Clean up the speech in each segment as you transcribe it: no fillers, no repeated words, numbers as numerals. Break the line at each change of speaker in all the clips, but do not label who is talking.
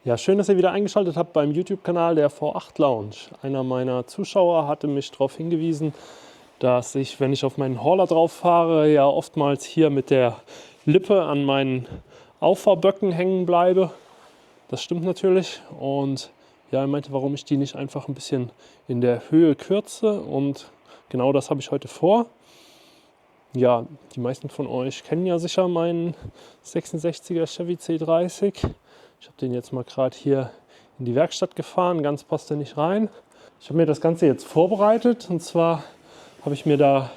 Ja, schön, dass ihr wieder eingeschaltet habt beim YouTube-Kanal der V8 Lounge. Einer meiner Zuschauer hatte mich darauf hingewiesen, dass ich, wenn ich auf meinen Hauler drauf fahre, ja oftmals hier mit der Lippe an meinen Auffahrböcken hängen bleibe. Das stimmt natürlich. Und ja, er meinte, warum ich die nicht einfach ein bisschen in der Höhe kürze. Und genau das habe ich heute vor. Ja, die meisten von euch kennen ja sicher meinen 66er Chevy C30. Ich habe den jetzt mal gerade hier in die Werkstatt gefahren, ganz passt er nicht rein. Ich habe mir das Ganze jetzt vorbereitet, und zwar habe ich mir da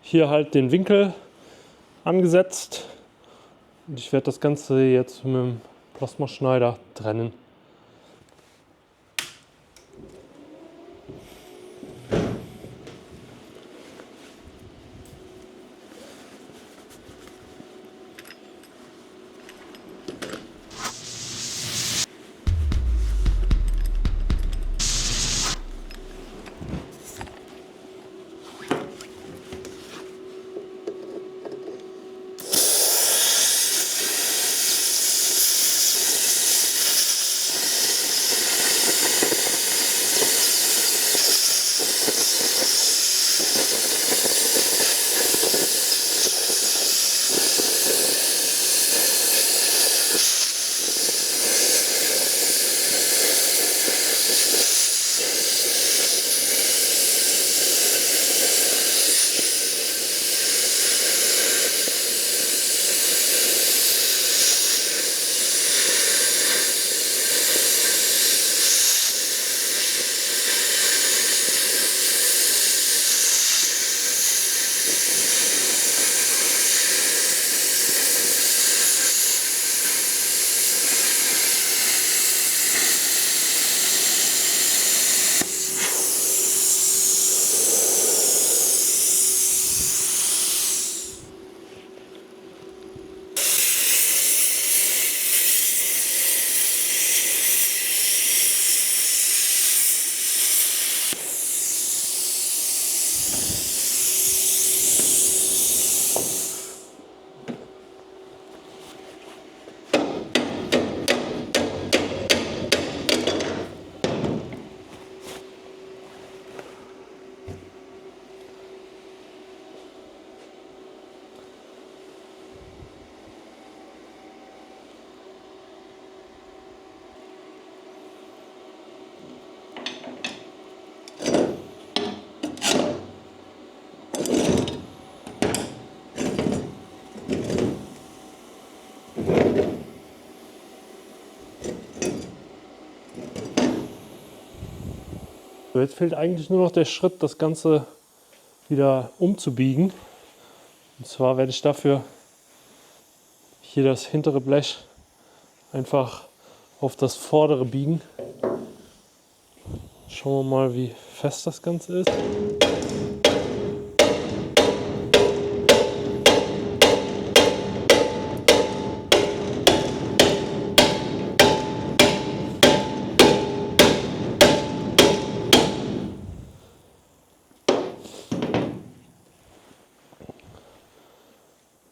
hier halt den Winkel angesetzt und ich werde das Ganze jetzt mit dem Plasmaschneider trennen. So, jetzt fehlt eigentlich nur noch der Schritt, das Ganze wieder umzubiegen. Und zwar werde ich dafür hier das hintere Blech einfach auf das vordere biegen. Schauen wir mal, wie fest das Ganze ist.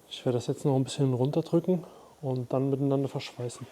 Ich werde das jetzt noch ein bisschen runterdrücken und dann miteinander verschweißen.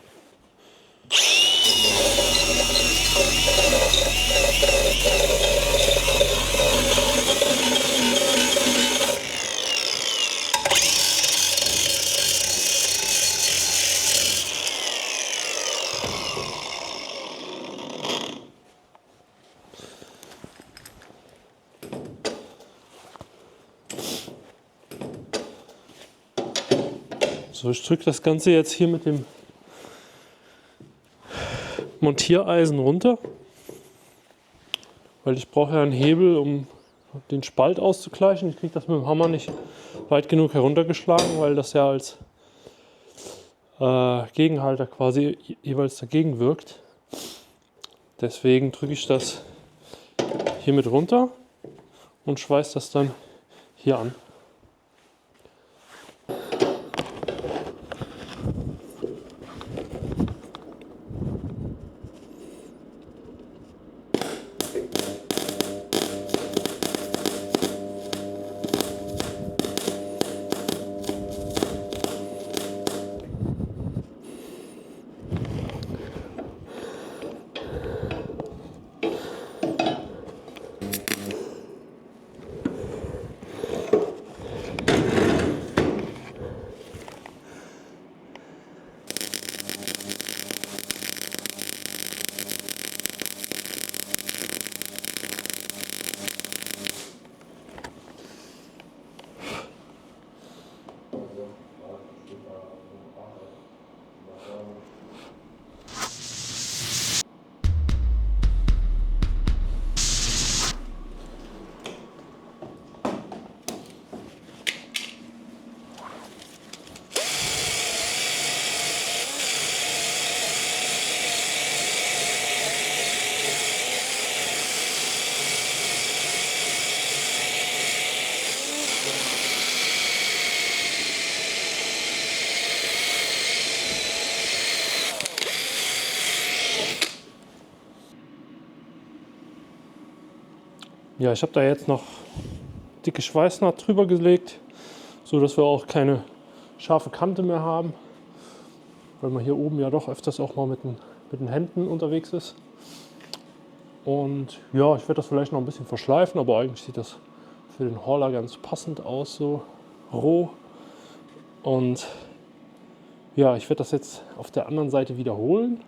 So, ich drücke das Ganze jetzt hier mit dem Montiereisen runter, weil ich brauche ja einen Hebel, um den Spalt auszugleichen. Ich kriege das mit dem Hammer nicht weit genug heruntergeschlagen, weil das ja als Gegenhalter quasi jeweils dagegen wirkt. Deswegen drücke ich das hier mit runter und schweiße das dann hier an. Ja, ich habe da jetzt noch dicke Schweißnaht drüber gelegt, so dass wir auch keine scharfe Kante mehr haben, weil man hier oben ja doch öfters auch mal mit den Händen unterwegs ist. Und ja, ich werde das vielleicht noch ein bisschen verschleifen, aber eigentlich sieht das für den Hauler ganz passend aus, so roh. Und ja, ich werde das jetzt auf der anderen Seite wiederholen.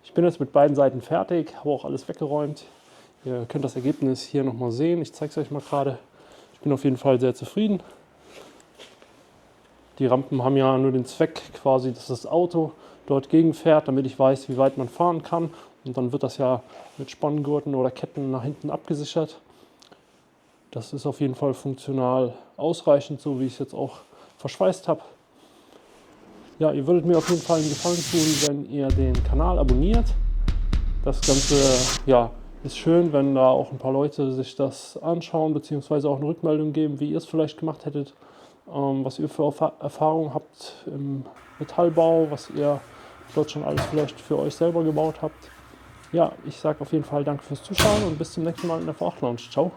Ich bin jetzt mit beiden Seiten fertig, habe auch alles weggeräumt. Ihr könnt das Ergebnis hier nochmal sehen. Ich zeige es euch mal gerade. Ich bin auf jeden Fall sehr zufrieden. Die Rampen haben ja nur den Zweck quasi, dass das Auto dort gegenfährt, damit ich weiß, wie weit man fahren kann. Und dann wird das ja mit Spanngurten oder Ketten nach hinten abgesichert. Das ist auf jeden Fall funktional ausreichend, so wie ich es jetzt auch verschweißt habe. Ja, ihr würdet mir auf jeden Fall einen Gefallen tun, wenn ihr den Kanal abonniert. Das Ganze ja, ist schön, wenn da auch ein paar Leute sich das anschauen, beziehungsweise auch eine Rückmeldung geben, wie ihr es vielleicht gemacht hättet, was ihr für Erfahrungen habt im Metallbau, was ihr dort schon alles vielleicht für euch selber gebaut habt. Ja, ich sage auf jeden Fall danke fürs Zuschauen und bis zum nächsten Mal in der V8 Lounge. Ciao!